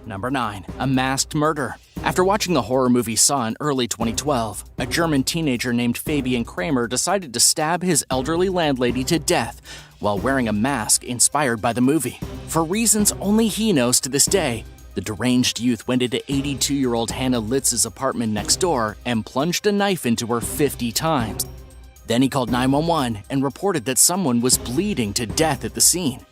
Number 9. A masked murder. After watching the horror movie Saw in early 2012, a German teenager named Fabian Kramer decided to stab his elderly landlady to death while wearing a mask inspired by the movie. For reasons only he knows to this day, the deranged youth went into 82-year-old Hannah Litz's apartment next door and plunged a knife into her 50 times. Then he called 911 and reported that someone was bleeding to death at the scene.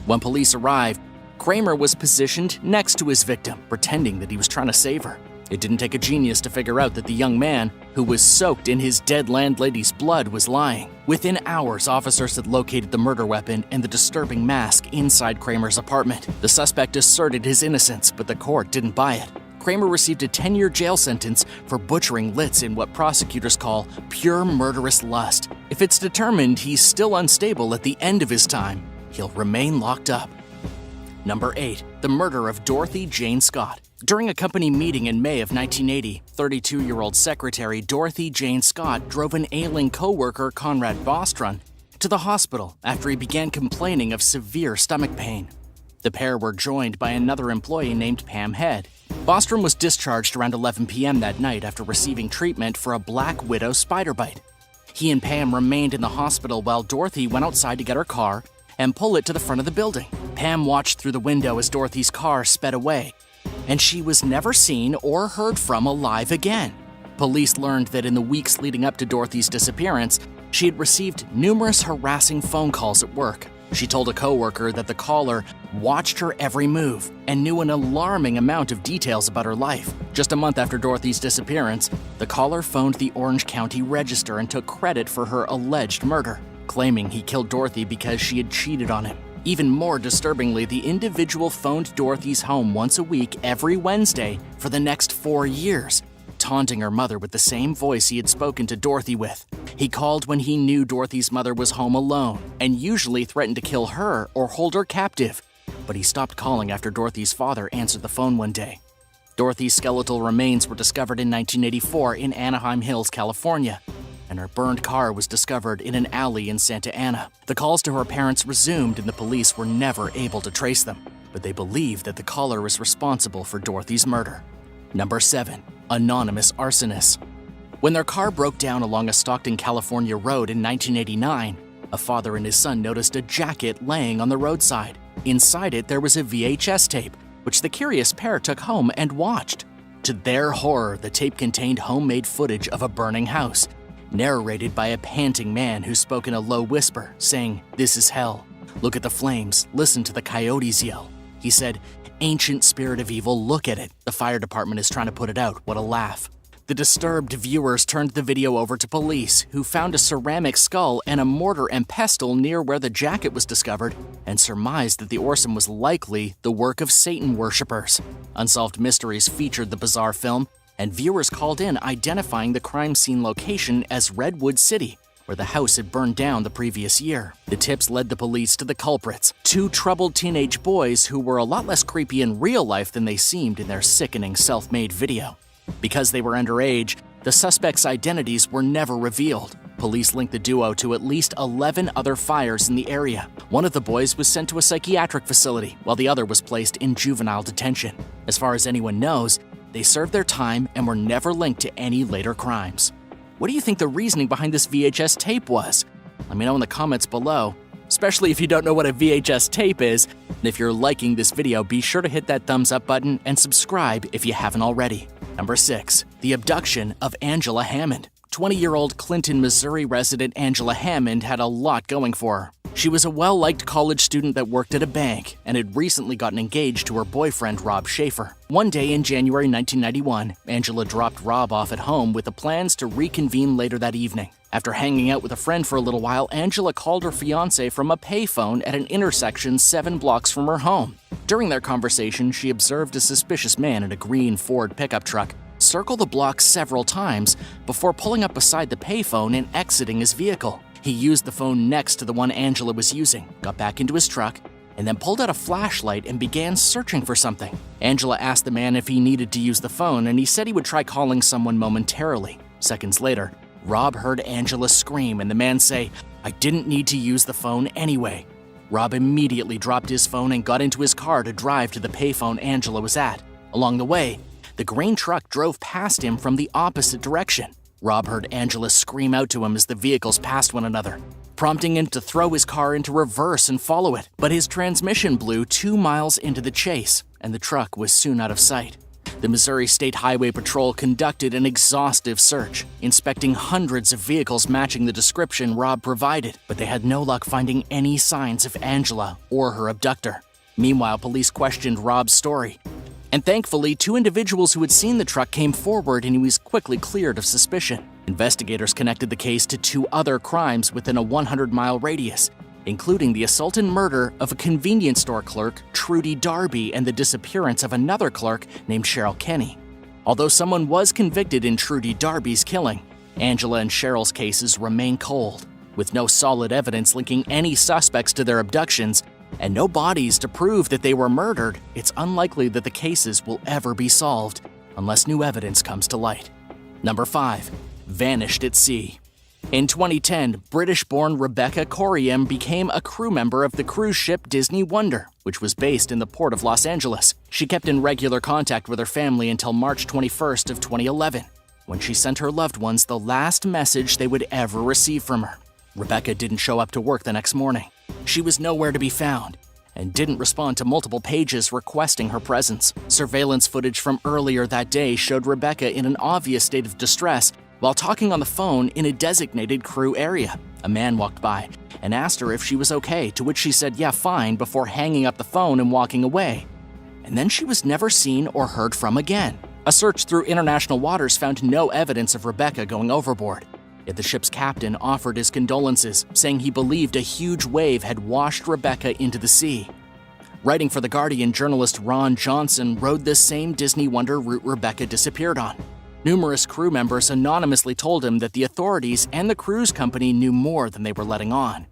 When police arrived, Kramer was positioned next to his victim, pretending that he was trying to save her. It didn't take a genius to figure out that the young man, who was soaked in his dead landlady's blood, was lying. Within hours, officers had located the murder weapon and the disturbing mask inside Kramer's apartment. The suspect asserted his innocence, but the court didn't buy it. Kramer received a 10-year jail sentence for butchering Litz in what prosecutors call pure murderous lust. If it's determined he's still unstable at the end of his time, he'll remain locked up. Number 8. The murder of Dorothy Jane Scott. During a company meeting in May of 1980, 32-year-old secretary Dorothy Jane Scott drove an ailing coworker, Conrad Bostrom, to the hospital after he began complaining of severe stomach pain. The pair were joined by another employee named Pam Head. Bostrom was discharged around 11 p.m. that night after receiving treatment for a black widow spider bite. He and Pam remained in the hospital while Dorothy went outside to get her car and pull it to the front of the building. Pam watched through the window as Dorothy's car sped away, and she was never seen or heard from alive again. Police learned that in the weeks leading up to Dorothy's disappearance, she had received numerous harassing phone calls at work. She told a coworker that the caller watched her every move and knew an alarming amount of details about her life. Just a month after Dorothy's disappearance, the caller phoned the Orange County Register and took credit for her alleged murder, claiming he killed Dorothy because she had cheated on him. Even more disturbingly, the individual phoned Dorothy's home once a week every Wednesday for the next 4 years, taunting her mother with the same voice he had spoken to Dorothy with. He called when he knew Dorothy's mother was home alone and usually threatened to kill her or hold her captive, but he stopped calling after Dorothy's father answered the phone one day. Dorothy's skeletal remains were discovered in 1984 in Anaheim Hills, California, and her burned car was discovered in an alley in Santa Ana. The calls to her parents resumed and the police were never able to trace them, but they believe that the caller is responsible for Dorothy's murder. Number 7. Anonymous arsonists. When their car broke down along a Stockton, California road in 1989, a father and his son noticed a jacket laying on the roadside. Inside it, there was a VHS tape, which the curious pair took home and watched. To their horror, the tape contained homemade footage of a burning house, narrated by a panting man who spoke in a low whisper, saying, "This is hell. Look at the flames. Listen to the coyotes yell." He said, "Ancient spirit of evil, look at it. The fire department is trying to put it out. What a laugh." The disturbed viewers turned the video over to police, who found a ceramic skull and a mortar and pestle near where the jacket was discovered and surmised that the arson was likely the work of Satan worshippers. Unsolved Mysteries featured the bizarre film, and viewers called in identifying the crime scene location as Redwood City, where the house had burned down the previous year. The tips led the police to the culprits, 2 troubled teenage boys who were a lot less creepy in real life than they seemed in their sickening self-made video. Because they were underage, the suspects' identities were never revealed. Police linked the duo to at least 11 other fires in the area. One of the boys was sent to a psychiatric facility, while the other was placed in juvenile detention. As far as anyone knows, they served their time and were never linked to any later crimes. What do you think the reasoning behind this VHS tape was? Let me know in the comments below, especially if you don't know what a VHS tape is. And if you're liking this video, be sure to hit that thumbs up button and subscribe if you haven't already. Number 6. The abduction of Angela Hammond. 20-year-old Clinton, Missouri resident Angela Hammond had a lot going for her. She was a well-liked college student that worked at a bank and had recently gotten engaged to her boyfriend, Rob Schaefer. One day in January 1991, Angela dropped Rob off at home with the plans to reconvene later that evening. After hanging out with a friend for a little while, Angela called her fiancé from a payphone at an intersection 7 blocks from her home. During their conversation, she observed a suspicious man in a green Ford pickup truck circle the block several times before pulling up beside the payphone and exiting his vehicle. He used the phone next to the one Angela was using, got back into his truck, and then pulled out a flashlight and began searching for something. Angela asked the man if he needed to use the phone, and he said he would try calling someone momentarily. Seconds later, Rob heard Angela scream and the man say, "I didn't need to use the phone anyway." Rob immediately dropped his phone and got into his car to drive to the payphone Angela was at. Along the way, the green truck drove past him from the opposite direction. Rob heard Angela scream out to him as the vehicles passed one another, prompting him to throw his car into reverse and follow it. But his transmission blew 2 miles into the chase, and the truck was soon out of sight. The Missouri State Highway Patrol conducted an exhaustive search, inspecting hundreds of vehicles matching the description Rob provided, but they had no luck finding any signs of Angela or her abductor. Meanwhile, police questioned Rob's story, and thankfully, 2 individuals who had seen the truck came forward and he was quickly cleared of suspicion. Investigators connected the case to 2 other crimes within a 100-mile radius, including the assault and murder of a convenience store clerk, Trudy Darby, and the disappearance of another clerk named Cheryl Kenny. Although someone was convicted in Trudy Darby's killing, Angela and Cheryl's cases remain cold, with no solid evidence linking any suspects to their abductions and no bodies to prove that they were murdered. It's unlikely that the cases will ever be solved unless new evidence comes to light. Number 5. Vanished at sea. In 2010, British-born Rebecca Corriam became a crew member of the cruise ship Disney Wonder, which was based in the port of Los Angeles. She kept in regular contact with her family until March 21st of 2011, when she sent her loved ones the last message they would ever receive from her. Rebecca didn't show up to work the next morning. She was nowhere to be found and didn't respond to multiple pages requesting her presence. Surveillance footage from earlier that day showed Rebecca in an obvious state of distress while talking on the phone in a designated crew area. A man walked by and asked her if she was okay, to which she said, "Yeah, fine," before hanging up the phone and walking away. And then she was never seen or heard from again. A search through international waters found no evidence of Rebecca going overboard. Yet the ship's captain offered his condolences, saying he believed a huge wave had washed Rebecca into the sea. Writing for The Guardian, journalist Ron Johnson rode this same Disney Wonder route Rebecca disappeared on. Numerous crew members anonymously told him that the authorities and the cruise company knew more than they were letting on.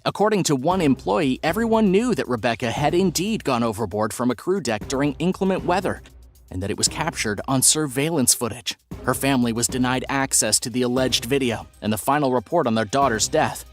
According to one employee, everyone knew that Rebecca had indeed gone overboard from a crew deck during inclement weather, and that it was captured on surveillance footage. Her family was denied access to the alleged video and the final report on their daughter's death.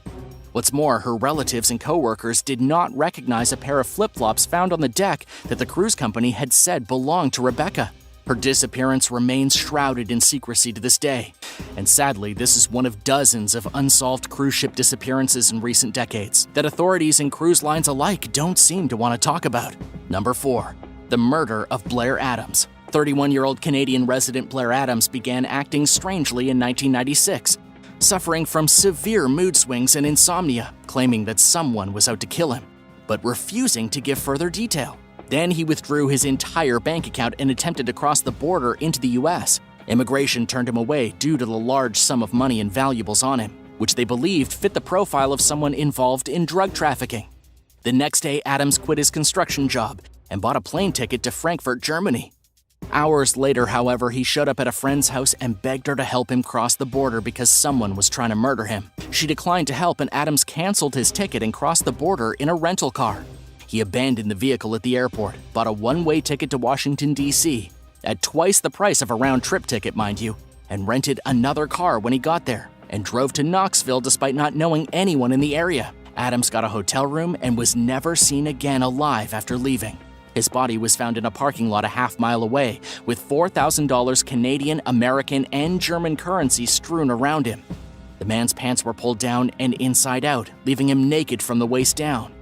What's more, her relatives and co-workers did not recognize a pair of flip-flops found on the deck that the cruise company had said belonged to Rebecca. Her disappearance remains shrouded in secrecy to this day, and sadly, this is one of dozens of unsolved cruise ship disappearances in recent decades that authorities and cruise lines alike don't seem to want to talk about. Number 4. The murder of Blair Adams. 31-year-old Canadian resident Blair Adams began acting strangely in 1996, suffering from severe mood swings and insomnia, claiming that someone was out to kill him, but refusing to give further detail. Then he withdrew his entire bank account and attempted to cross the border into the U.S. Immigration turned him away due to the large sum of money and valuables on him, which they believed fit the profile of someone involved in drug trafficking. The next day, Adams quit his construction job and bought a plane ticket to Frankfurt, Germany. Hours later, however, he showed up at a friend's house and begged her to help him cross the border because someone was trying to murder him. She declined to help, and Adams canceled his ticket and crossed the border in a rental car. He abandoned the vehicle at the airport, bought a one-way ticket to Washington, D.C., at twice the price of a round-trip ticket, mind you, and rented another car when he got there, and drove to Knoxville despite not knowing anyone in the area. Adams got a hotel room and was never seen again alive after leaving. His body was found in a parking lot a half-mile away, with $4,000 Canadian, American, and German currency strewn around him. The man's pants were pulled down and inside out, leaving him naked from the waist down.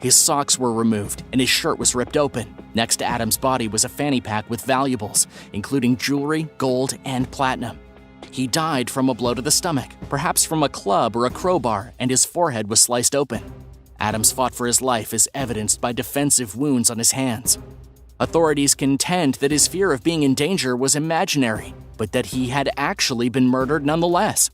His socks were removed, and his shirt was ripped open. Next to Adams' body was a fanny pack with valuables, including jewelry, gold, and platinum. He died from a blow to the stomach, perhaps from a club or a crowbar, and his forehead was sliced open. Adams fought for his life, as evidenced by defensive wounds on his hands. Authorities contend that his fear of being in danger was imaginary, but that he had actually been murdered nonetheless.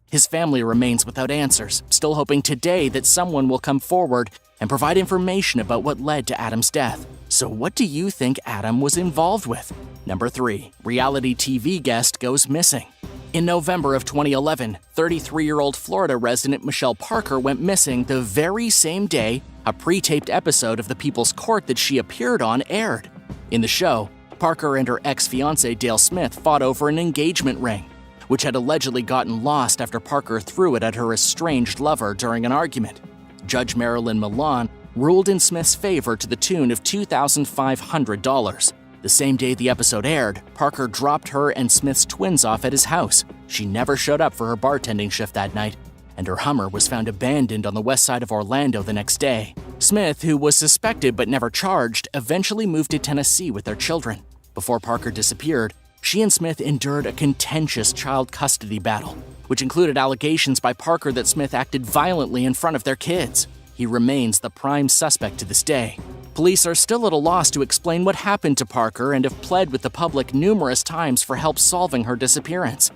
His family remains without answers, still hoping today that someone will come forward and provide information about what led to Adam's death. So what do you think Adam was involved with? Number 3. Reality TV guest goes missing. In November of 2011, 33-year-old Florida resident Michelle Parker went missing the very same day a pre-taped episode of The People's Court that she appeared on aired. In the show, Parker and her ex-fiancé Dale Smith fought over an engagement ring, which had allegedly gotten lost after Parker threw it at her estranged lover during an argument. Judge Marilyn Milan ruled in Smith's favor to the tune of $2,500. The same day the episode aired, Parker dropped her and Smith's twins off at his house. She never showed up for her bartending shift that night, and her Hummer was found abandoned on the west side of Orlando the next day. Smith, who was suspected but never charged, eventually moved to Tennessee with their children. Before Parker disappeared, she and Smith endured a contentious child custody battle, which included allegations by Parker that Smith acted violently in front of their kids. He remains the prime suspect to this day. Police are still at a loss to explain what happened to Parker and have pled with the public numerous times for help solving her disappearance.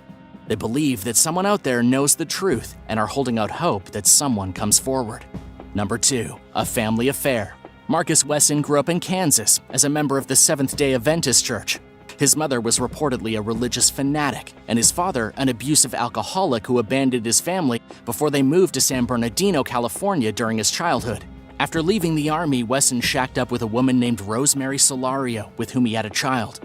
They believe that someone out there knows the truth and are holding out hope that someone comes forward. Number 2, a family affair. Marcus Wesson grew up in Kansas as a member of the Seventh-day Adventist Church. His mother was reportedly a religious fanatic, and his father an abusive alcoholic who abandoned his family before they moved to San Bernardino, California during his childhood. After leaving the Army, Wesson shacked up with a woman named Rosemary Solario, with whom he had a child.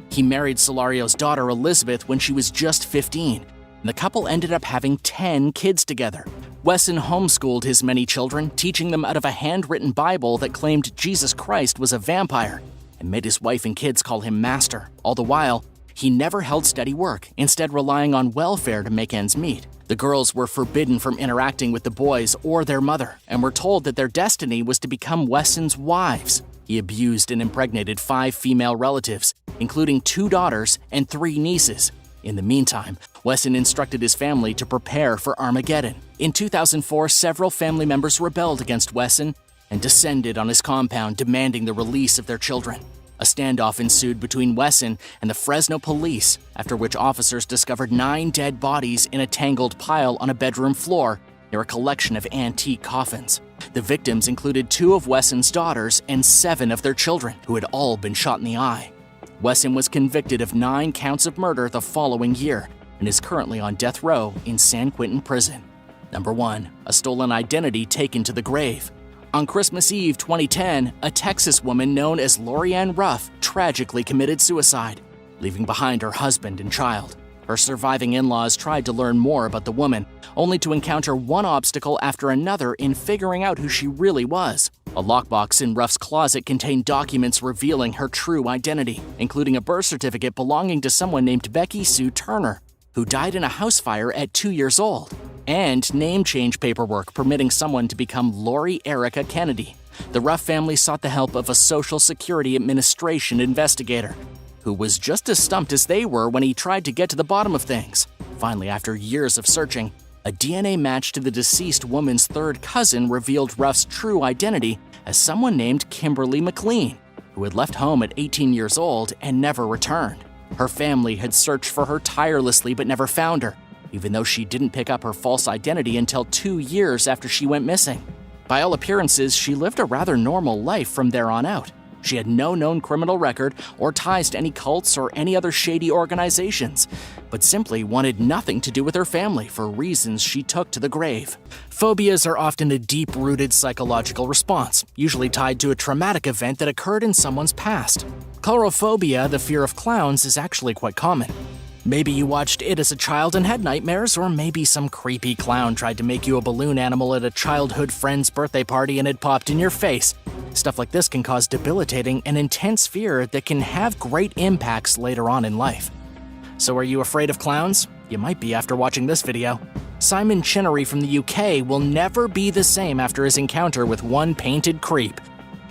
He married Solario's daughter Elizabeth when she was just 15, and the couple ended up having 10 kids together. Wesson homeschooled his many children, teaching them out of a handwritten Bible that claimed Jesus Christ was a vampire, and made his wife and kids call him Master. All the while, he never held steady work, instead relying on welfare to make ends meet. The girls were forbidden from interacting with the boys or their mother, and were told that their destiny was to become Wesson's wives. He abused and impregnated 5 female relatives, including 2 daughters and 3 nieces. In the meantime, Wesson instructed his family to prepare for Armageddon. In 2004, several family members rebelled against Wesson and descended on his compound, demanding the release of their children. A standoff ensued between Wesson and the Fresno police, after which officers discovered 9 dead bodies in a tangled pile on a bedroom floor near a collection of antique coffins. The victims included 2 of Wesson's daughters and 7 of their children, who had all been shot in the eye. Wesson was convicted of 9 counts of murder the following year and is currently on death row in San Quentin Prison. Number 1, a stolen identity taken to the grave. On Christmas Eve 2010, a Texas woman known as Lorianne Ruff tragically committed suicide, leaving behind her husband and child. Her surviving in-laws tried to learn more about the woman, only to encounter one obstacle after another in figuring out who she really was. A lockbox in Ruff's closet contained documents revealing her true identity, including a birth certificate belonging to someone named Becky Sue Turner, who died in a house fire at 2 years old, and name change paperwork permitting someone to become Lori Erica Kennedy. The Ruff family sought the help of a Social Security Administration investigator, who was just as stumped as they were when he tried to get to the bottom of things. Finally, after years of searching, a DNA match to the deceased woman's 3rd cousin revealed Ruff's true identity as someone named Kimberly McLean, who had left home at 18 years old and never returned. Her family had searched for her tirelessly but never found her, even though she didn't pick up her false identity until 2 years after she went missing. By all appearances, she lived a rather normal life from there on out. She had no known criminal record or ties to any cults or any other shady organizations, but simply wanted nothing to do with her family for reasons she took to the grave. Phobias are often a deep-rooted psychological response, usually tied to a traumatic event that occurred in someone's past. Coulrophobia, the fear of clowns, is actually quite common. Maybe you watched it as a child and had nightmares, or maybe some creepy clown tried to make you a balloon animal at a childhood friend's birthday party and it popped in your face. Stuff like this can cause debilitating and intense fear that can have great impacts later on in life. So are you afraid of clowns? You might be after watching this video. Simon Chinnery from the UK will never be the same after his encounter with one painted creep.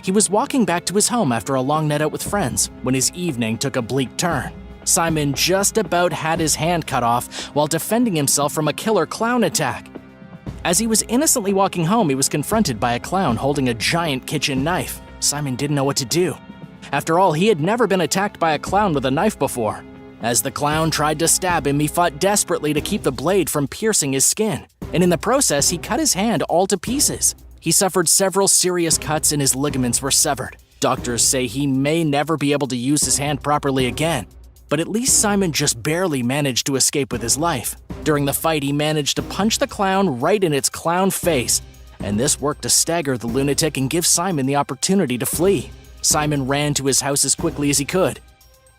He was walking back to his home after a long night out with friends when his evening took a bleak turn. Simon just about had his hand cut off while defending himself from a killer clown attack. As he was innocently walking home, he was confronted by a clown holding a giant kitchen knife. Simon didn't know what to do. After all, he had never been attacked by a clown with a knife before. As the clown tried to stab him, he fought desperately to keep the blade from piercing his skin, and in the process, he cut his hand all to pieces. He suffered several serious cuts and his ligaments were severed. Doctors say he may never be able to use his hand properly again. But at least Simon just barely managed to escape with his life. During the fight, he managed to punch the clown right in its clown face, and this worked to stagger the lunatic and give Simon the opportunity to flee. Simon ran to his house as quickly as he could.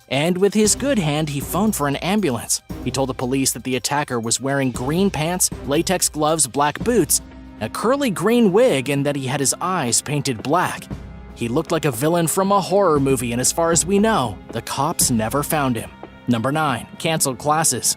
And with his good hand, he phoned for an ambulance. He told the police that the attacker was wearing green pants, latex gloves, black boots, a curly green wig, and that he had his eyes painted black. He looked like a villain from a horror movie, and as far as we know, the cops never found him. Number 9. Canceled classes.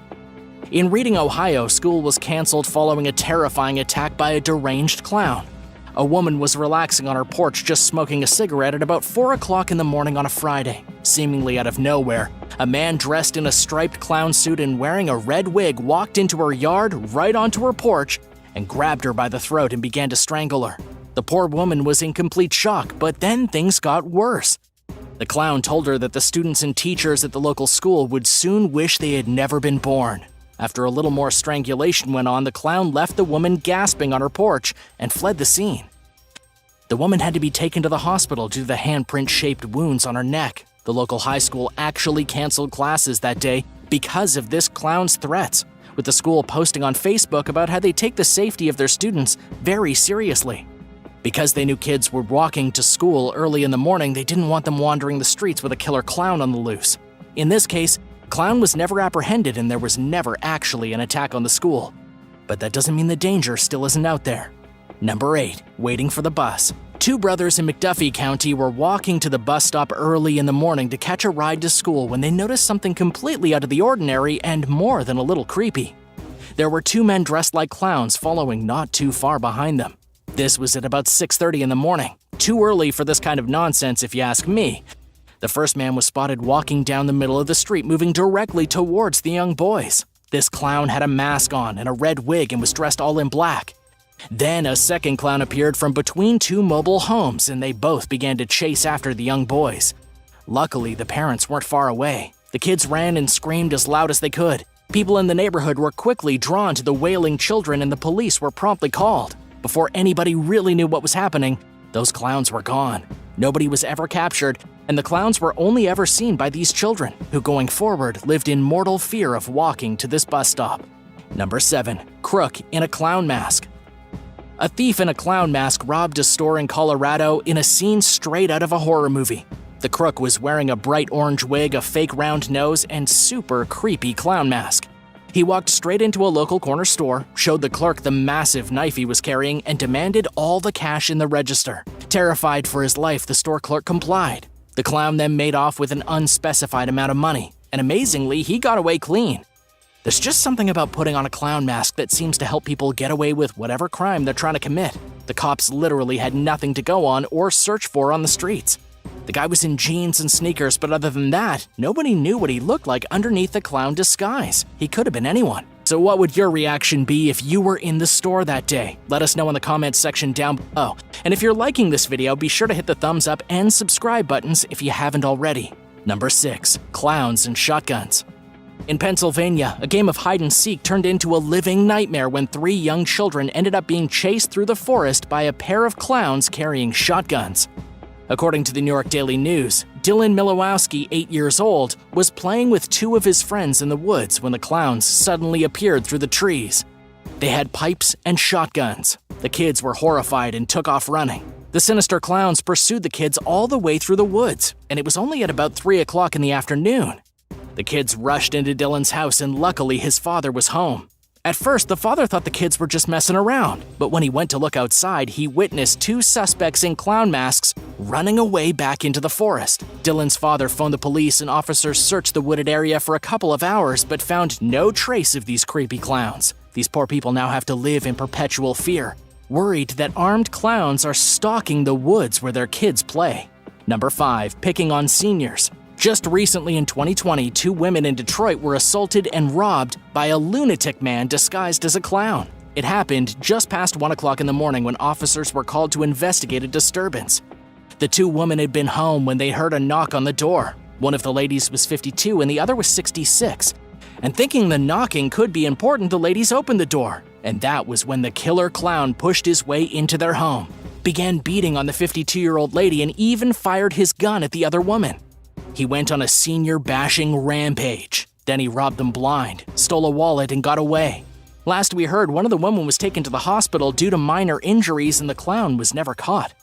In Reading, Ohio, school was canceled following a terrifying attack by a deranged clown. A woman was relaxing on her porch just smoking a cigarette at about 4 o'clock in the morning on a Friday. Seemingly out of nowhere, a man dressed in a striped clown suit and wearing a red wig walked into her yard, right onto her porch, and grabbed her by the throat and began to strangle her. The poor woman was in complete shock, but then things got worse. The clown told her that the students and teachers at the local school would soon wish they had never been born. After a little more strangulation went on, the clown left the woman gasping on her porch and fled the scene. The woman had to be taken to the hospital due to the handprint-shaped wounds on her neck. The local high school actually canceled classes that day because of this clown's threats, with the school posting on Facebook about how they take the safety of their students very seriously. Because they knew kids were walking to school early in the morning, they didn't want them wandering the streets with a killer clown on the loose. In this case, the clown was never apprehended and there was never actually an attack on the school. But that doesn't mean the danger still isn't out there. Number 8. Waiting for the bus. 2 brothers in McDuffie County were walking to the bus stop early in the morning to catch a ride to school when they noticed something completely out of the ordinary and more than a little creepy. There were 2 men dressed like clowns following not too far behind them. This was at about 6:30 in the morning. Too early for this kind of nonsense if you ask me. The first man was spotted walking down the middle of the street, moving directly towards the young boys. This clown had a mask on and a red wig and was dressed all in black. Then a second clown appeared from between 2 mobile homes, and they both began to chase after the young boys. Luckily, the parents weren't far away. The kids ran and screamed as loud as they could. People in the neighborhood were quickly drawn to the wailing children, and the police were promptly called. Before anybody really knew what was happening, those clowns were gone. Nobody was ever captured, and the clowns were only ever seen by these children, who going forward lived in mortal fear of walking to this bus stop. Number 7. Crook in a clown mask. A thief in a clown mask robbed a store in Colorado in a scene straight out of a horror movie. The crook was wearing a bright orange wig, a fake round nose, and super creepy clown mask. He walked straight into a local corner store, showed the clerk the massive knife he was carrying, and demanded all the cash in the register. Terrified for his life, the store clerk complied. The clown then made off with an unspecified amount of money, and amazingly, he got away clean. There's just something about putting on a clown mask that seems to help people get away with whatever crime they're trying to commit. The cops literally had nothing to go on or search for on the streets. The guy was in jeans and sneakers, but other than that, nobody knew what he looked like underneath the clown disguise. He could have been anyone. So what would your reaction be if you were in the store that day? Let us know in the comments section down below. And if you're liking this video, be sure to hit the thumbs up and subscribe buttons if you haven't already. Number 6. Clowns and shotguns. In Pennsylvania, a game of hide-and-seek turned into a living nightmare when 3 young children ended up being chased through the forest by a pair of clowns carrying shotguns. According to the New York Daily News, Dylan Milowski, 8 years old, was playing with 2 of his friends in the woods when the clowns suddenly appeared through the trees. They had pipes and shotguns. The kids were horrified and took off running. The sinister clowns pursued the kids all the way through the woods, and it was only at about 3 o'clock in the afternoon. The kids rushed into Dylan's house, and luckily his father was home. At first, the father thought the kids were just messing around, but when he went to look outside, he witnessed 2 suspects in clown masks running away back into the forest. Dylan's father phoned the police, and officers searched the wooded area for a couple of hours but found no trace of these creepy clowns. These poor people now have to live in perpetual fear, worried that armed clowns are stalking the woods where their kids play. Number 5. Picking on seniors. Just recently in 2020, 2 women in Detroit were assaulted and robbed by a lunatic man disguised as a clown. It happened just past 1 o'clock in the morning when officers were called to investigate a disturbance. The 2 women had been home when they heard a knock on the door. One of the ladies was 52 and the other was 66. And thinking the knocking could be important, the ladies opened the door. And that was when the killer clown pushed his way into their home, began beating on the 52-year-old lady, and even fired his gun at the other woman. He went on a senior bashing rampage. Then he robbed them blind, stole a wallet, and got away. Last we heard, one of the women was taken to the hospital due to minor injuries, and the clown was never caught.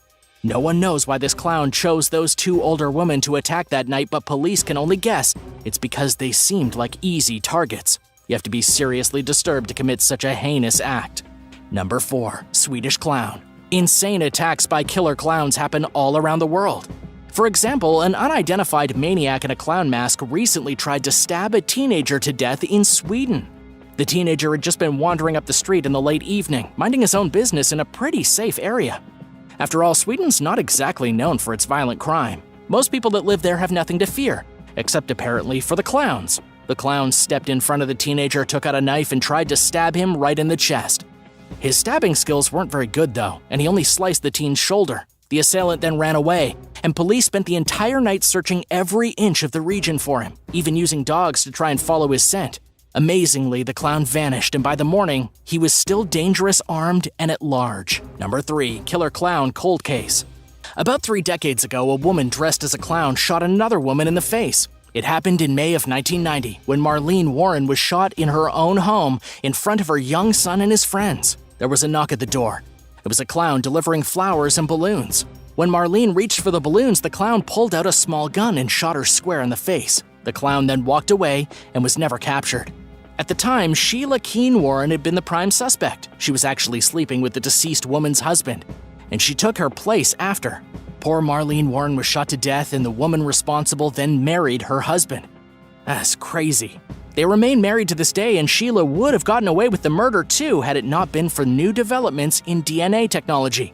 No one knows why this clown chose those 2 older women to attack that night, but police can only guess it's because they seemed like easy targets. You have to be seriously disturbed to commit such a heinous act. Number 4. Swedish clown. Insane attacks by killer clowns happen all around the world. For example, an unidentified maniac in a clown mask recently tried to stab a teenager to death in Sweden. The teenager had just been wandering up the street in the late evening, minding his own business in a pretty safe area. After all, Sweden's not exactly known for its violent crime. Most people that live there have nothing to fear, except apparently for the clowns. The clown stepped in front of the teenager, took out a knife, and tried to stab him right in the chest. His stabbing skills weren't very good though, and he only sliced the teen's shoulder. The assailant then ran away, and police spent the entire night searching every inch of the region for him, even using dogs to try and follow his scent. Amazingly, the clown vanished, and by the morning, he was still dangerous, armed, and at large. Number 3. Killer clown cold case. About 3 decades ago, a woman dressed as a clown shot another woman in the face. It happened in May of 1990, when Marlene Warren was shot in her own home in front of her young son and his friends. There was a knock at the door. It was a clown delivering flowers and balloons. When Marlene reached for the balloons, the clown pulled out a small gun and shot her square in the face. The clown then walked away and was never captured. At the time, Sheila Keene Warren had been the prime suspect. She was actually sleeping with the deceased woman's husband, and she took her place after. Poor Marlene Warren was shot to death, and the woman responsible then married her husband. That's crazy. They remain married to this day, and Sheila would have gotten away with the murder too had it not been for new developments in DNA technology.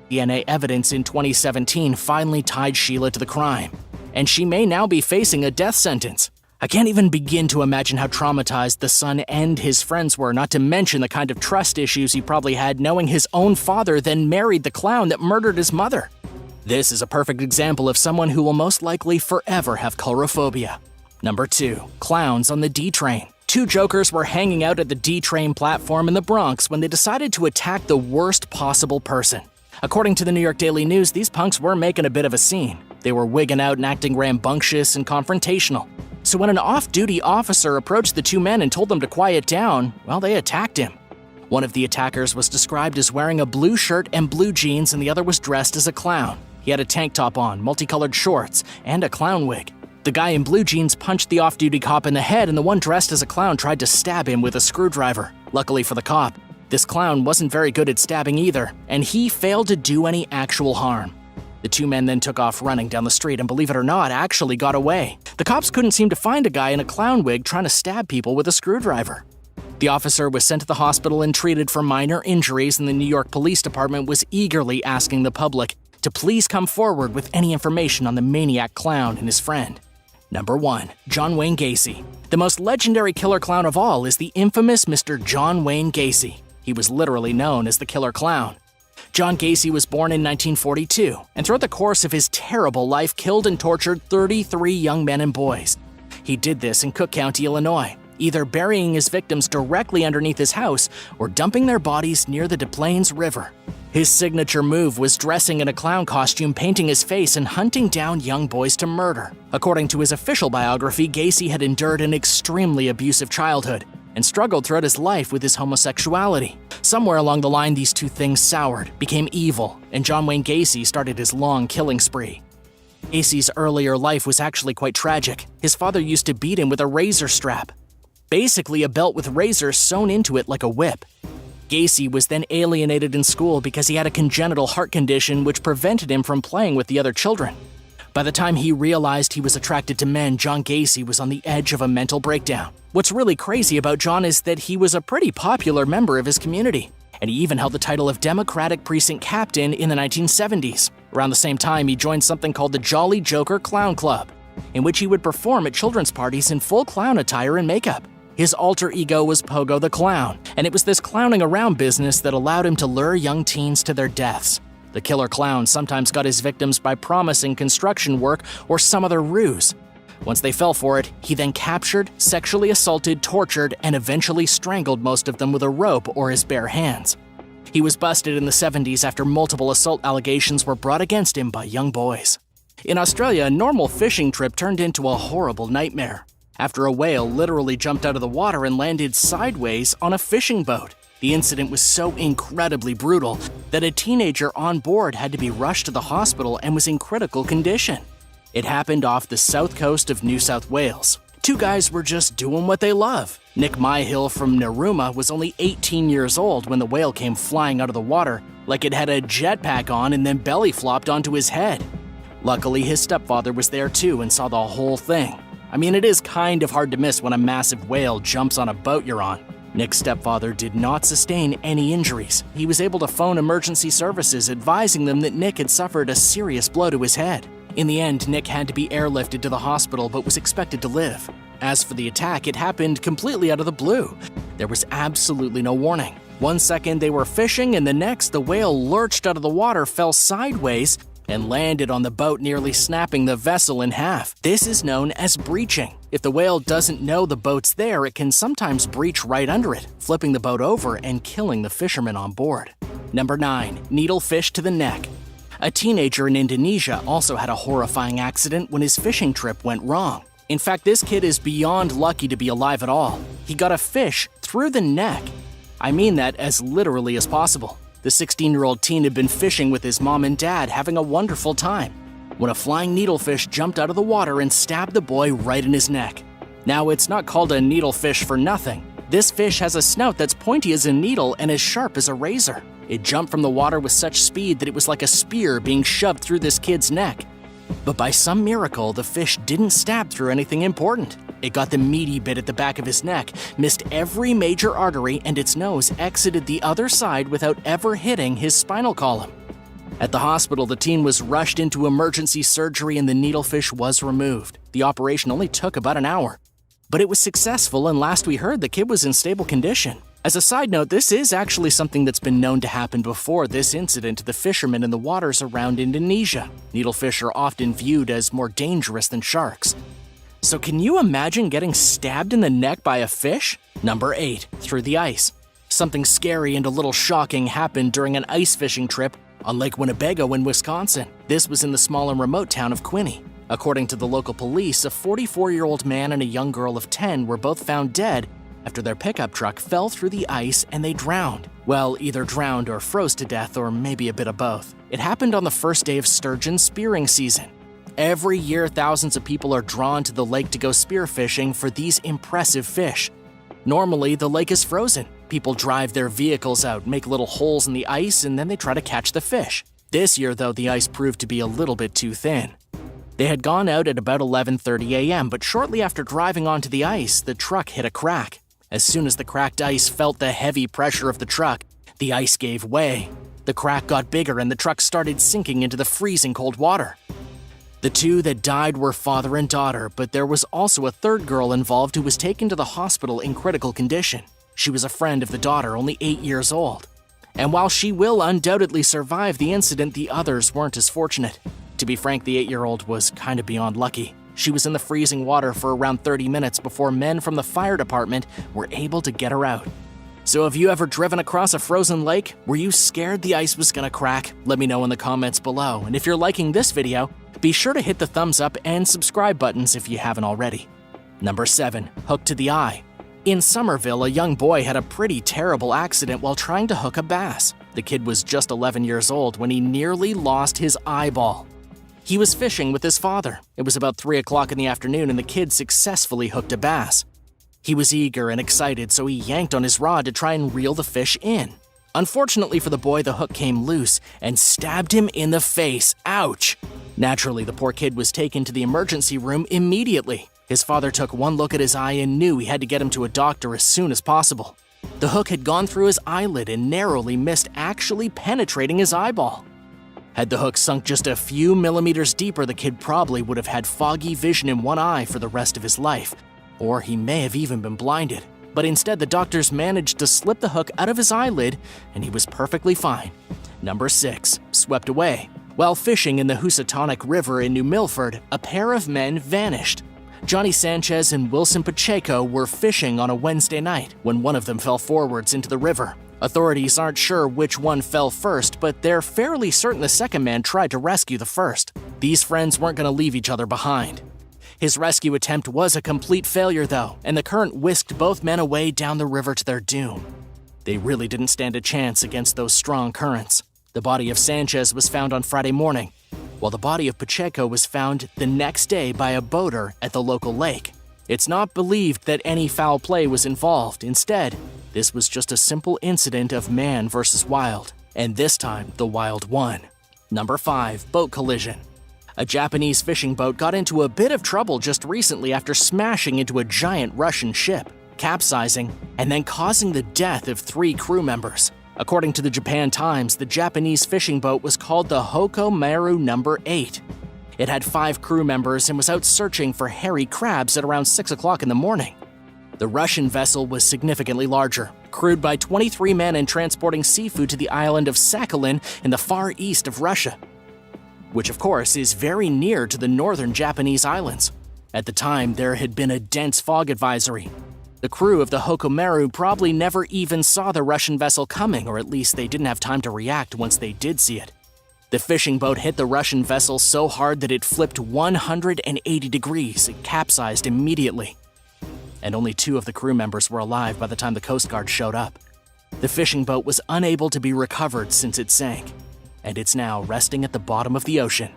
DNA evidence in 2017 finally tied Sheila to the crime, and she may now be facing a death sentence. I can't even begin to imagine how traumatized the son and his friends were, not to mention the kind of trust issues he probably had knowing his own father then married the clown that murdered his mother. This is a perfect example of someone who will most likely forever have coulrophobia. Number 2. Clowns on the D-Train. 2 jokers were hanging out at the D-Train platform in the Bronx when they decided to attack the worst possible person. According to the New York Daily News, these punks were making a bit of a scene. They were wigging out and acting rambunctious and confrontational. So when an off-duty officer approached the 2 men and told them to quiet down, well, they attacked him. One of the attackers was described as wearing a blue shirt and blue jeans, and the other was dressed as a clown. He had a tank top on, multicolored shorts, and a clown wig. The guy in blue jeans punched the off-duty cop in the head, and the one dressed as a clown tried to stab him with a screwdriver. Luckily for the cop, this clown wasn't very good at stabbing either, and he failed to do any actual harm. The 2 men then took off running down the street and, believe it or not, actually got away. The cops couldn't seem to find a guy in a clown wig trying to stab people with a screwdriver. The officer was sent to the hospital and treated for minor injuries, and the New York Police Department was eagerly asking the public to please come forward with any information on the maniac clown and his friend. Number 1. John Wayne Gacy. The most legendary killer clown of all is the infamous Mr. John Wayne Gacy. He was literally known as the Killer Clown. John Gacy was born in 1942, and throughout the course of his terrible life, killed and tortured 33 young men and boys. He did this in Cook County, Illinois, either burying his victims directly underneath his house or dumping their bodies near the Des Plaines River. His signature move was dressing in a clown costume, painting his face, and hunting down young boys to murder. According to his official biography, Gacy had endured an extremely abusive childhood and struggled throughout his life with his homosexuality. Somewhere along the line, these 2 things soured, became evil, and John Wayne Gacy started his long killing spree. Gacy's earlier life was actually quite tragic. His father used to beat him with a razor strap, basically a belt with razors sewn into it like a whip. Gacy was then alienated in school because he had a congenital heart condition which prevented him from playing with the other children. By the time he realized he was attracted to men, John Gacy was on the edge of a mental breakdown. What's really crazy about John is that he was a pretty popular member of his community, and he even held the title of Democratic Precinct Captain in the 1970s. Around the same time, he joined something called the Jolly Joker Clown Club, in which he would perform at children's parties in full clown attire and makeup. His alter ego was Pogo the Clown, and it was this clowning around business that allowed him to lure young teens to their deaths. The killer clown sometimes got his victims by promising construction work or some other ruse. Once they fell for it, he then captured, sexually assaulted, tortured, and eventually strangled most of them with a rope or his bare hands. He was busted in the 70s after multiple assault allegations were brought against him by young boys. In Australia, a normal fishing trip turned into a horrible nightmare after a whale literally jumped out of the water and landed sideways on a fishing boat. The incident was so incredibly brutal that a teenager on board had to be rushed to the hospital and was in critical condition. It happened off the south coast of New South Wales. Two guys were just doing what they love. Nick Myhill from Narooma was only 18 years old when the whale came flying out of the water like it had a jetpack on and then belly flopped onto his head. Luckily, his stepfather was there too and saw the whole thing. I mean, it is kind of hard to miss when a massive whale jumps on a boat you're on. Nick's stepfather did not sustain any injuries. He was able to phone emergency services advising them that Nick had suffered a serious blow to his head. In the end, Nick had to be airlifted to the hospital but was expected to live. As for the attack, it happened completely out of the blue. There was absolutely no warning. One second they were fishing and the next the whale lurched out of the water, fell sideways, and landed on the boat, nearly snapping the vessel in half. This is known as breaching. If the whale doesn't know the boat's there, it can sometimes breach right under it, flipping the boat over and killing the fishermen on board. Number 9. Needlefish to the neck. A teenager in Indonesia also had a horrifying accident when his fishing trip went wrong. In fact, this kid is beyond lucky to be alive at all. He got a fish through the neck. I mean that as literally as possible. The 16-year-old teen had been fishing with his mom and dad, having a wonderful time, when a flying needlefish jumped out of the water and stabbed the boy right in his neck. Now, it's not called a needlefish for nothing. This fish has a snout that's pointy as a needle and as sharp as a razor. It jumped from the water with such speed that it was like a spear being shoved through this kid's neck. But by some miracle, the fish didn't stab through anything important. It got the meaty bit at the back of his neck, missed every major artery, and its nose exited the other side without ever hitting his spinal column. At the hospital, the teen was rushed into emergency surgery and the needlefish was removed. The operation only took about an hour. But it was successful, and last we heard, the kid was in stable condition. As a side note, this is actually something that's been known to happen before this incident to the fishermen in the waters around Indonesia. Needlefish are often viewed as more dangerous than sharks. So can you imagine getting stabbed in the neck by a fish? Number 8. Through the ice. Something scary and a little shocking happened during an ice fishing trip on Lake Winnebago in Wisconsin. This was in the small and remote town of Quinny. According to the local police, a 44-year-old man and a young girl of 10 were both found dead after their pickup truck fell through the ice and they drowned. Well, either drowned or froze to death, or maybe a bit of both. It happened on the first day of sturgeon spearing season. Every year, thousands of people are drawn to the lake to go spearfishing for these impressive fish. Normally, the lake is frozen. People drive their vehicles out, make little holes in the ice, and then they try to catch the fish. This year, though, the ice proved to be a little bit too thin. They had gone out at about 11:30 a.m., but shortly after driving onto the ice, the truck hit a crack. As soon as the cracked ice felt the heavy pressure of the truck, the ice gave way. The crack got bigger and the truck started sinking into the freezing cold water. The two that died were father and daughter, but there was also a third girl involved who was taken to the hospital in critical condition. She was a friend of the daughter, only 8 years old. And while she will undoubtedly survive the incident, the others weren't as fortunate. To be frank, the 8-year-old was kind of beyond lucky. She was in the freezing water for around 30 minutes before men from the fire department were able to get her out. So have you ever driven across a frozen lake? Were you scared the ice was gonna crack? Let me know in the comments below. And if you're liking this video, be sure to hit the thumbs up and subscribe buttons if you haven't already. Number 7. Hook to the eye. In Somerville, a young boy had a pretty terrible accident while trying to hook a bass. The kid was just 11 years old when he nearly lost his eyeball. He was fishing with his father. It was about 3 o'clock in the afternoon and the kid successfully hooked a bass. He was eager and excited, so he yanked on his rod to try and reel the fish in. Unfortunately for the boy, the hook came loose and stabbed him in the face. Ouch! Naturally, the poor kid was taken to the emergency room immediately. His father took one look at his eye and knew he had to get him to a doctor as soon as possible. The hook had gone through his eyelid and narrowly missed actually penetrating his eyeball. Had the hook sunk just a few millimeters deeper, the kid probably would have had foggy vision in one eye for the rest of his life, or he may have even been blinded. But instead, the doctors managed to slip the hook out of his eyelid, and he was perfectly fine. Number 6. Swept away. While fishing in the Housatonic River in New Milford, a pair of men vanished. Johnny Sanchez and Wilson Pacheco were fishing on a Wednesday night when one of them fell forwards into the river. Authorities aren't sure which one fell first, but they're fairly certain the second man tried to rescue the first. These friends weren't going to leave each other behind. His rescue attempt was a complete failure, though, and the current whisked both men away down the river to their doom. They really didn't stand a chance against those strong currents. The body of Sanchez was found on Friday morning, while the body of Pacheco was found the next day by a boater at the local lake. It's not believed that any foul play was involved. Instead, this was just a simple incident of man versus wild, and this time the wild won. Number 5. Boat collision. A Japanese fishing boat got into a bit of trouble just recently after smashing into a giant Russian ship, capsizing, and then causing the death of 3 crew members. According to the Japan Times, the Japanese fishing boat was called the HONEYMOON No. 8. It had 5 crew members and was out searching for hairy crabs at around 6 o'clock in the morning. The Russian vessel was significantly larger, crewed by 23 men and transporting seafood to the island of Sakhalin in the far east of Russia, which of course is very near to the northern Japanese islands. At the time, there had been a dense fog advisory. The crew of the HONEYMOON probably never even saw the Russian vessel coming, or at least they didn't have time to react once they did see it. The fishing boat hit the Russian vessel so hard that it flipped 180 degrees. It capsized immediately. And only 2 of the crew members were alive by the time the Coast Guard showed up. The fishing boat was unable to be recovered since it sank, and it's now resting at the bottom of the ocean.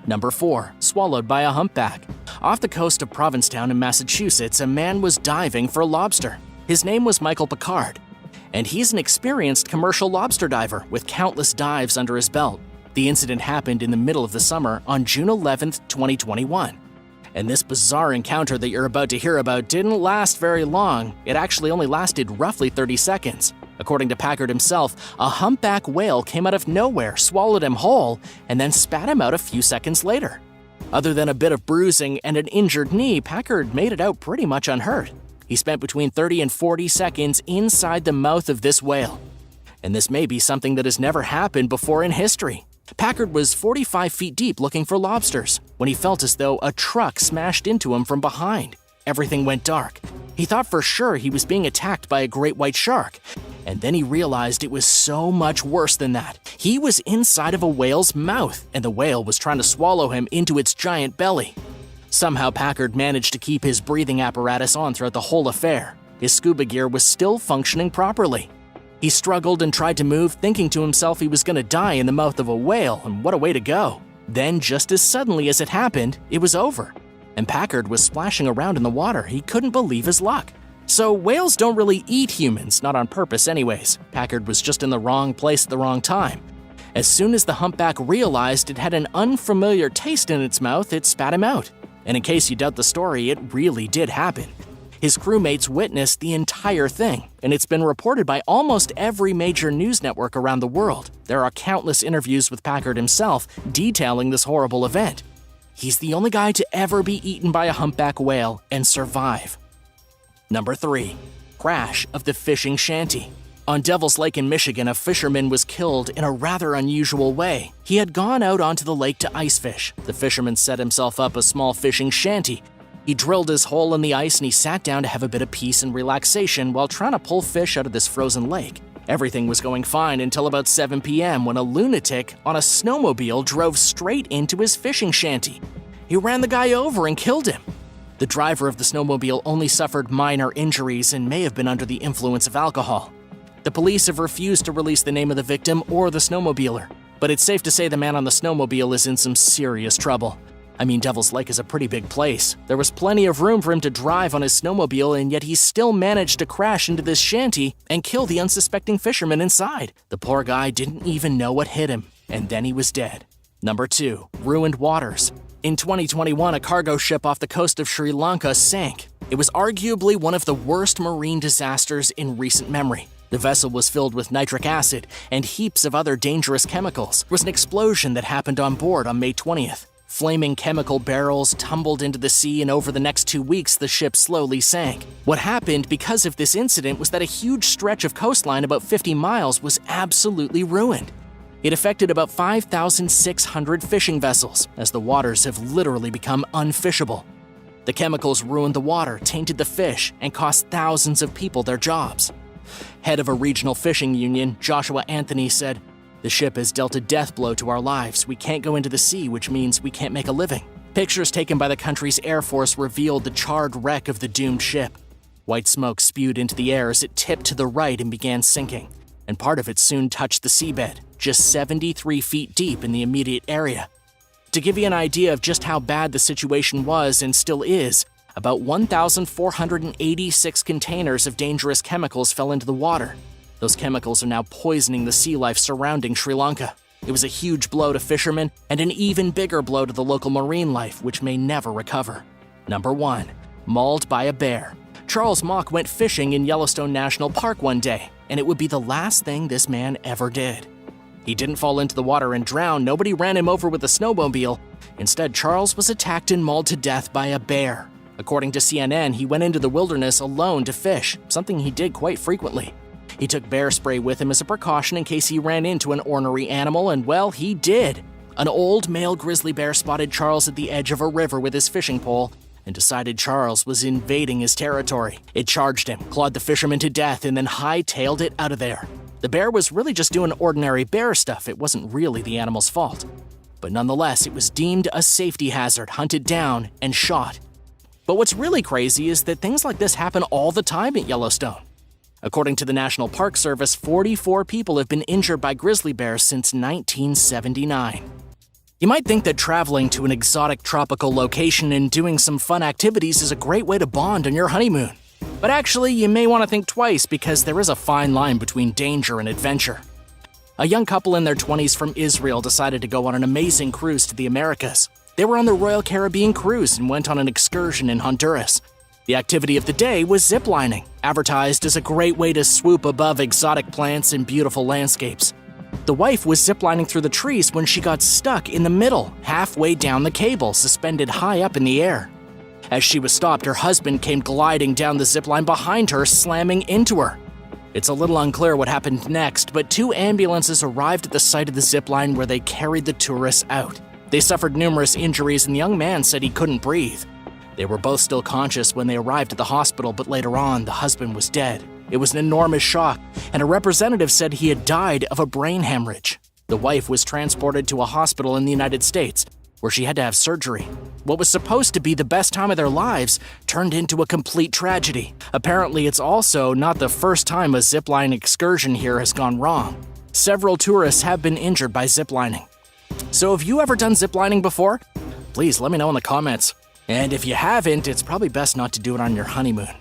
Number 4. Swallowed by a humpback. Off the coast of Provincetown in Massachusetts, a man was diving for lobster. His name was Michael Picard, and he's an experienced commercial lobster diver with countless dives under his belt. The incident happened in the middle of the summer on June 11, 2021. And this bizarre encounter that you're about to hear about didn't last very long. It actually only lasted roughly 30 seconds. According to Packard himself, a humpback whale came out of nowhere, swallowed him whole, and then spat him out a few seconds later. Other than a bit of bruising and an injured knee, Packard made it out pretty much unhurt. He spent between 30 and 40 seconds inside the mouth of this whale. And this may be something that has never happened before in history. Packard was 45 feet deep looking for lobsters when he felt as though a truck smashed into him from behind. Everything went dark. He thought for sure he was being attacked by a great white shark, and then he realized it was so much worse than that. He was inside of a whale's mouth, and the whale was trying to swallow him into its giant belly. Somehow Packard managed to keep his breathing apparatus on throughout the whole affair. His scuba gear was still functioning properly. He struggled and tried to move, thinking to himself he was going to die in the mouth of a whale, and what a way to go. Then, just as suddenly as it happened, it was over, and Packard was splashing around in the water. He couldn't believe his luck. So whales don't really eat humans, not on purpose anyways. Packard was just in the wrong place at the wrong time. As soon as the humpback realized it had an unfamiliar taste in its mouth, it spat him out. And in case you doubt the story, it really did happen. His crewmates witnessed the entire thing, and it's been reported by almost every major news network around the world. There are countless interviews with Packard himself detailing this horrible event. He's the only guy to ever be eaten by a humpback whale and survive. Number 3. Crash of the fishing shanty. On Devil's Lake in Michigan, a fisherman was killed in a rather unusual way. He had gone out onto the lake to ice fish. The fisherman set himself up a small fishing shanty. He drilled his hole in the ice and he sat down to have a bit of peace and relaxation while trying to pull fish out of this frozen lake. Everything was going fine until about 7 p.m. when a lunatic on a snowmobile drove straight into his fishing shanty. He ran the guy over and killed him. The driver of the snowmobile only suffered minor injuries and may have been under the influence of alcohol. The police have refused to release the name of the victim or the snowmobiler, but it's safe to say the man on the snowmobile is in some serious trouble. I mean, Devil's Lake is a pretty big place. There was plenty of room for him to drive on his snowmobile, and yet he still managed to crash into this shanty and kill the unsuspecting fisherman inside. The poor guy didn't even know what hit him, and then he was dead. Number 2. Ruined waters. In 2021, a cargo ship off the coast of Sri Lanka sank. It was arguably one of the worst marine disasters in recent memory. The vessel was filled with nitric acid and heaps of other dangerous chemicals. There was an explosion that happened on board on May 20th. Flaming chemical barrels tumbled into the sea, and over the next 2 weeks, the ship slowly sank. What happened because of this incident was that a huge stretch of coastline, about 50 miles, was absolutely ruined. It affected about 5,600 fishing vessels, as the waters have literally become unfishable. The chemicals ruined the water, tainted the fish, and cost thousands of people their jobs. Head of a regional fishing union, Joshua Anthony, said, "The ship has dealt a death blow to our lives. We can't go into the sea, which means we can't make a living." Pictures taken by the country's Air Force revealed the charred wreck of the doomed ship. White smoke spewed into the air as it tipped to the right and began sinking, and part of it soon touched the seabed, just 73 feet deep in the immediate area. To give you an idea of just how bad the situation was and still is, About 1,486 containers of dangerous chemicals fell into the water. Those chemicals are now poisoning the sea life surrounding Sri Lanka. It was a huge blow to fishermen and an even bigger blow to the local marine life, which may never recover. Number 1. Mauled by a bear. Charles Mock went fishing in Yellowstone National Park one day, and it would be the last thing this man ever did. He didn't fall into the water and drown, nobody ran him over with a snowmobile. Instead, Charles was attacked and mauled to death by a bear. According to CNN, he went into the wilderness alone to fish, something he did quite frequently. He took bear spray with him as a precaution in case he ran into an ornery animal, and well, he did. An old male grizzly bear spotted Charles at the edge of a river with his fishing pole and decided Charles was invading his territory. It charged him, clawed the fisherman to death, and then hightailed it out of there. The bear was really just doing ordinary bear stuff. It wasn't really the animal's fault. But nonetheless, it was deemed a safety hazard, hunted down, and shot. But what's really crazy is that things like this happen all the time at Yellowstone. According to the National Park Service, 44 people have been injured by grizzly bears since 1979. You might think that traveling to an exotic tropical location and doing some fun activities is a great way to bond on your honeymoon. But actually, you may want to think twice because there is a fine line between danger and adventure. A young couple in their 20s from Israel decided to go on an amazing cruise to the Americas. They were on the Royal Caribbean cruise and went on an excursion in Honduras. The activity of the day was ziplining, advertised as a great way to swoop above exotic plants and beautiful landscapes. The wife was ziplining through the trees when she got stuck in the middle, halfway down the cable, suspended high up in the air. As she was stopped, her husband came gliding down the zipline behind her, slamming into her. It's a little unclear what happened next, but 2 ambulances arrived at the site of the zipline where they carried the tourists out. They suffered numerous injuries, and the young man said he couldn't breathe. They were both still conscious when they arrived at the hospital, but later on, the husband was dead. It was an enormous shock, and a representative said he had died of a brain hemorrhage. The wife was transported to a hospital in the United States, where she had to have surgery. What was supposed to be the best time of their lives turned into a complete tragedy. Apparently, it's also not the first time a zipline excursion here has gone wrong. Several tourists have been injured by ziplining. So have you ever done ziplining before? Please let me know in the comments. And if you haven't, it's probably best not to do it on your honeymoon.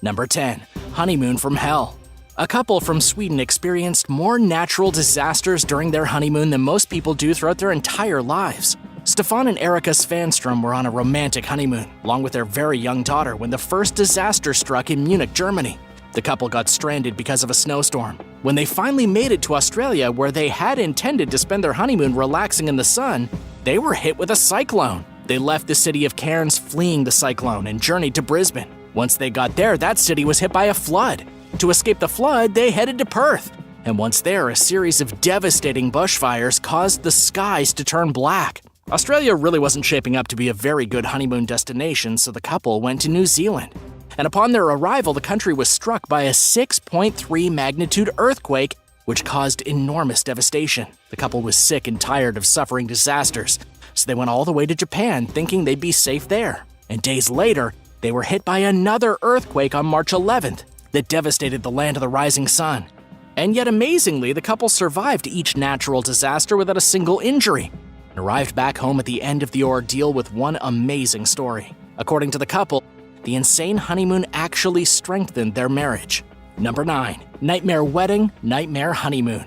Number 10. Honeymoon from hell. A couple from Sweden experienced more natural disasters during their honeymoon than most people do throughout their entire lives. Stefan and Erika Svanström were on a romantic honeymoon, along with their very young daughter, when the first disaster struck in Munich, Germany. The couple got stranded because of a snowstorm. When they finally made it to Australia, where they had intended to spend their honeymoon relaxing in the sun, they were hit with a cyclone. They left the city of Cairns fleeing the cyclone and journeyed to Brisbane. Once they got there, that city was hit by a flood. To escape the flood, they headed to Perth. And once there, a series of devastating bushfires caused the skies to turn black. Australia really wasn't shaping up to be a very good honeymoon destination, so the couple went to New Zealand. And upon their arrival, the country was struck by a 6.3 magnitude earthquake, which caused enormous devastation. The couple was sick and tired of suffering disasters, so they went all the way to Japan thinking they'd be safe there. And days later, they were hit by another earthquake on March 11th that devastated the land of the rising sun. And yet amazingly, the couple survived each natural disaster without a single injury and arrived back home at the end of the ordeal with one amazing story. According to the couple, the insane honeymoon actually strengthened their marriage. Number 9. Nightmare wedding, nightmare honeymoon.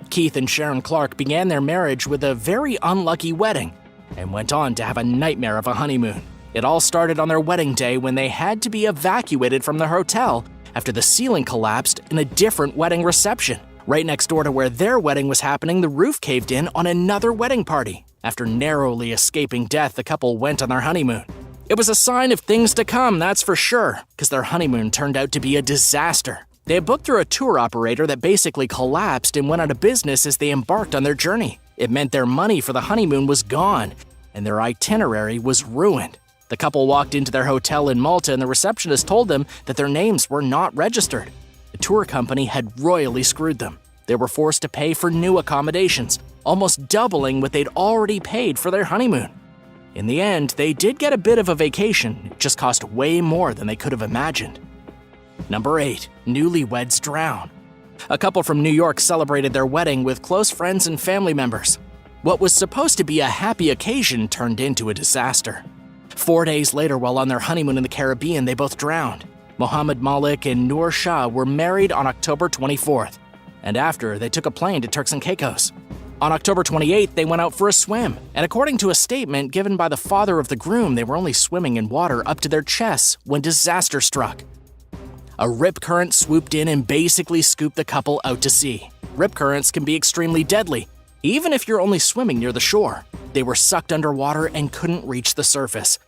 Keith and Sharon Clark began their marriage with a very unlucky wedding and went on to have a nightmare of a honeymoon. It all started on their wedding day when they had to be evacuated from their hotel after the ceiling collapsed in a different wedding reception. Right next door to where their wedding was happening, the roof caved in on another wedding party. After narrowly escaping death, the couple went on their honeymoon. It was a sign of things to come, that's for sure, because their honeymoon turned out to be a disaster. They had booked through a tour operator that basically collapsed and went out of business as they embarked on their journey. It meant their money for the honeymoon was gone, and their itinerary was ruined. The couple walked into their hotel in Malta, and the receptionist told them that their names were not registered. The tour company had royally screwed them. They were forced to pay for new accommodations, almost doubling what they'd already paid for their honeymoon. In the end, they did get a bit of a vacation. It just cost way more than they could have imagined. Number 8. Newlyweds drown. A couple from New York celebrated their wedding with close friends and family members. What was supposed to be a happy occasion turned into a disaster. 4 days later, while on their honeymoon in the Caribbean, they both drowned. Mohammed Malik and Noor Shah were married on October 24th, and after, they took a plane to Turks and Caicos. On October 28th, they went out for a swim, and according to a statement given by the father of the groom, they were only swimming in water up to their chests when disaster struck. A rip current swooped in and basically scooped the couple out to sea. Rip currents can be extremely deadly, even if you're only swimming near the shore. They were sucked underwater and couldn't reach the surface.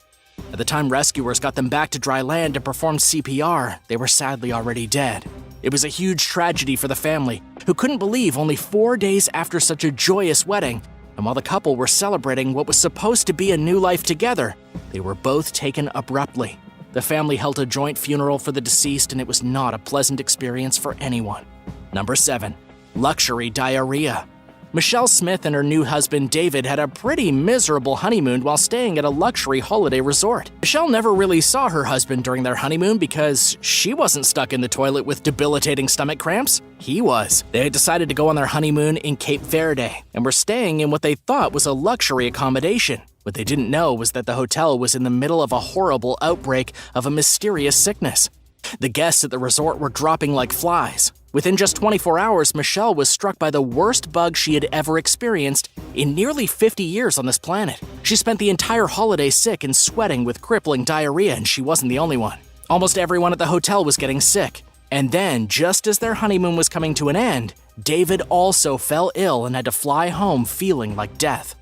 At the time rescuers got them back to dry land to perform CPR, they were sadly already dead. It was a huge tragedy for the family, who couldn't believe only 4 days after such a joyous wedding, and while the couple were celebrating what was supposed to be a new life together, they were both taken abruptly. The family held a joint funeral for the deceased, and it was not a pleasant experience for anyone. Number 7. Luxury diarrhea. Michelle Smith and her new husband David had a pretty miserable honeymoon while staying at a luxury holiday resort. Michelle never really saw her husband during their honeymoon because she wasn't stuck in the toilet with debilitating stomach cramps. He was. They had decided to go on their honeymoon in Cape Verde and were staying in what they thought was a luxury accommodation. What they didn't know was that the hotel was in the middle of a horrible outbreak of a mysterious sickness. The guests at the resort were dropping like flies. Within just 24 hours, Michelle was struck by the worst bug she had ever experienced in nearly 50 years on this planet. She spent the entire holiday sick and sweating with crippling diarrhea, and she wasn't the only one. Almost everyone at the hotel was getting sick. And then, just as their honeymoon was coming to an end, David also fell ill and had to fly home feeling like death.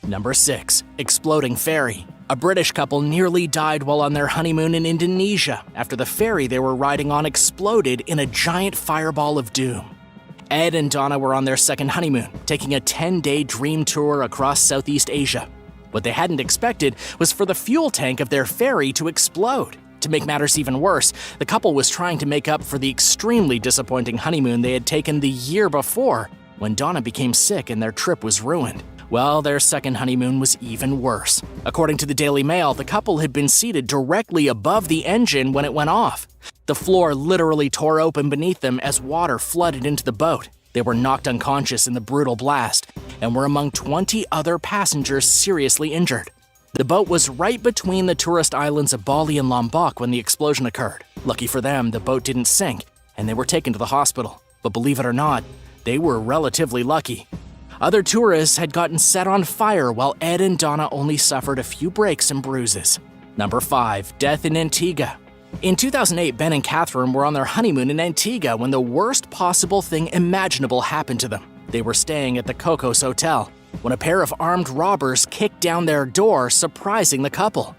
Number 6. Exploding ferry. A British couple nearly died while on their honeymoon in Indonesia after the ferry they were riding on exploded in a giant fireball of doom. Ed and Donna were on their second honeymoon, taking a 10-day dream tour across Southeast Asia. What they hadn't expected was for the fuel tank of their ferry to explode. To make matters even worse, the couple was trying to make up for the extremely disappointing honeymoon they had taken the year before when Donna became sick and their trip was ruined. Well, their second honeymoon was even worse. According to the Daily Mail, the couple had been seated directly above the engine when it went off. The floor literally tore open beneath them as water flooded into the boat. They were knocked unconscious in the brutal blast and were among 20 other passengers seriously injured. The boat was right between the tourist islands of Bali and Lombok when the explosion occurred. Lucky for them, the boat didn't sink, and they were taken to the hospital. But believe it or not, they were relatively lucky. Other tourists had gotten set on fire while Ed and Donna only suffered a few breaks and bruises. Number 5. Death in Antigua. In 2008, Ben and Catherine were on their honeymoon in Antigua when the worst possible thing imaginable happened to them. They were staying at the Cocos Hotel when a pair of armed robbers kicked down their door, surprising the couple.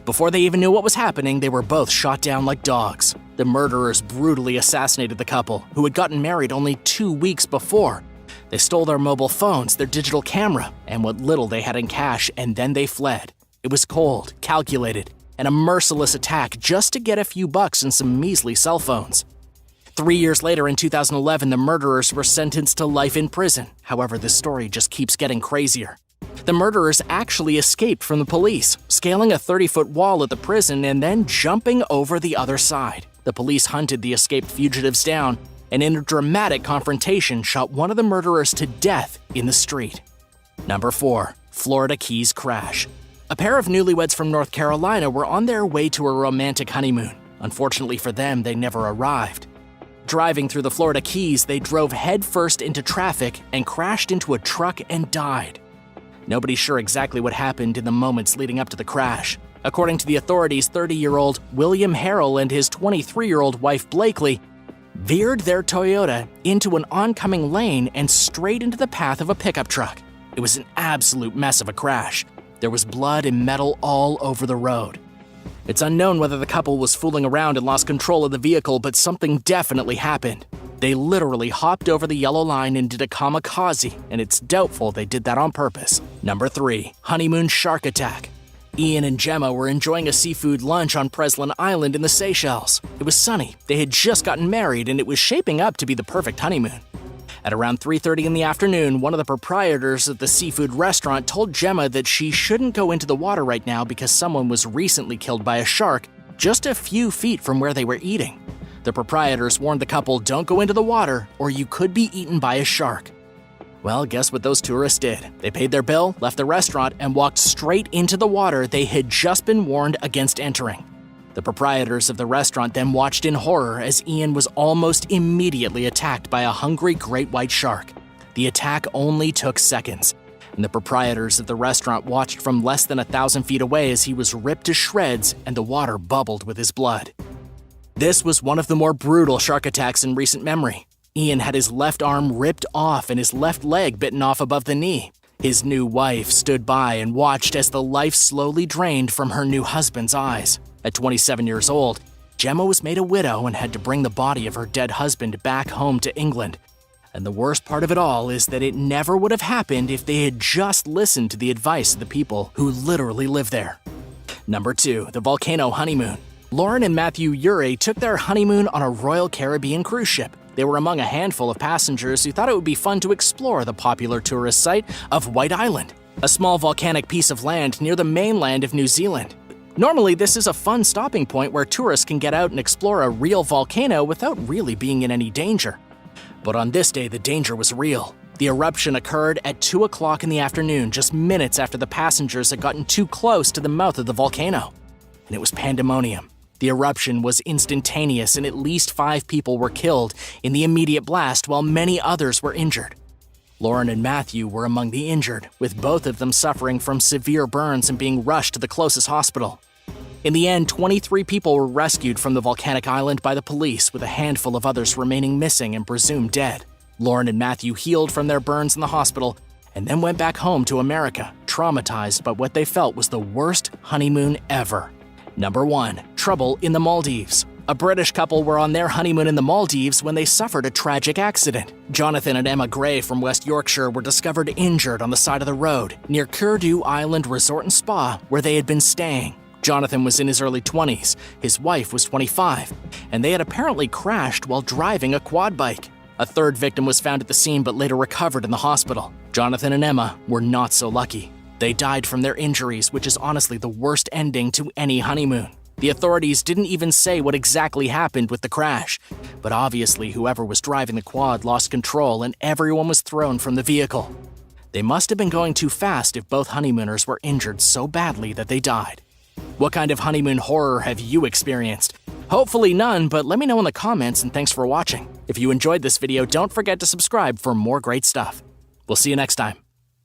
Before they even knew what was happening, they were both shot down like dogs. The murderers brutally assassinated the couple, who had gotten married only 2 weeks before. They stole their mobile phones, their digital camera, and what little they had in cash, and then they fled. It was cold, calculated, and a merciless attack just to get a few bucks and some measly cell phones. 3 years later, in 2011, the murderers were sentenced to life in prison. However, this story just keeps getting crazier. The murderers actually escaped from the police, scaling a 30-foot wall at the prison and then jumping over the other side. The police hunted the escaped fugitives down, and in a dramatic confrontation shot one of the murderers to death in the street. Number 4. Florida Keys crash. A pair of newlyweds from North Carolina were on their way to a romantic honeymoon. Unfortunately for them, they never arrived. Driving through the Florida Keys, they drove headfirst into traffic and crashed into a truck and died. Nobody's sure exactly what happened in the moments leading up to the crash. According to the authorities, 30-year-old William Harrell and his 23-year-old wife Blakely veered their Toyota into an oncoming lane and straight into the path of a pickup truck. It was an absolute mess of a crash. There was blood and metal all over the road. It's unknown whether the couple was fooling around and lost control of the vehicle, but something definitely happened. They literally hopped over the yellow line and did a kamikaze, and it's doubtful they did that on purpose. Number 3. Honeymoon shark attack. Ian and Gemma were enjoying a seafood lunch on Breslin Island in the Seychelles. It was sunny, they had just gotten married, and it was shaping up to be the perfect honeymoon. At around 3:30 in the afternoon, one of the proprietors of the seafood restaurant told Gemma that she shouldn't go into the water right now because someone was recently killed by a shark just a few feet from where they were eating. The proprietors warned the couple, don't go into the water or you could be eaten by a shark. Well, guess what those tourists did? They paid their bill, left the restaurant, and walked straight into the water they had just been warned against entering. The proprietors of the restaurant then watched in horror as Ian was almost immediately attacked by a hungry great white shark. The attack only took seconds, and the proprietors of the restaurant watched from less than 1,000 feet away as he was ripped to shreds and the water bubbled with his blood. This was one of the more brutal shark attacks in recent memory. Ian had his left arm ripped off and his left leg bitten off above the knee. His new wife stood by and watched as the life slowly drained from her new husband's eyes. At 27 years old, Gemma was made a widow and had to bring the body of her dead husband back home to England. And the worst part of it all is that it never would have happened if they had just listened to the advice of the people who literally live there. Number 2, the volcano honeymoon. Lauren and Matthew Urey took their honeymoon on a Royal Caribbean cruise ship. They were among a handful of passengers who thought it would be fun to explore the popular tourist site of White Island, a small volcanic piece of land near the mainland of New Zealand. Normally, this is a fun stopping point where tourists can get out and explore a real volcano without really being in any danger. But on this day, the danger was real. The eruption occurred at 2 o'clock in the afternoon, just minutes after the passengers had gotten too close to the mouth of the volcano. And it was pandemonium. The eruption was instantaneous and at least 5 people were killed in the immediate blast while many others were injured. Lauren and Matthew were among the injured, with both of them suffering from severe burns and being rushed to the closest hospital. In the end, 23 people were rescued from the volcanic island by the police, with a handful of others remaining missing and presumed dead. Lauren and Matthew healed from their burns in the hospital and then went back home to America, traumatized by what they felt was the worst honeymoon ever. Number 1, trouble in the Maldives. A British couple were on their honeymoon in the Maldives when they suffered a tragic accident. Jonathan and Emma Gray from West Yorkshire were discovered injured on the side of the road near Kurdu Island Resort and Spa, where they had been staying. Jonathan was in his early 20s, his wife was 25, and they had apparently crashed while driving a quad bike. A third victim was found at the scene but later recovered in the hospital. Jonathan and Emma were not so lucky. They died from their injuries, which is honestly the worst ending to any honeymoon. The authorities didn't even say what exactly happened with the crash, but obviously whoever was driving the quad lost control and everyone was thrown from the vehicle. They must have been going too fast if both honeymooners were injured so badly that they died. What kind of honeymoon horror have you experienced? Hopefully none, but let me know in the comments, and thanks for watching. If you enjoyed this video, don't forget to subscribe for more great stuff. We'll see you next time.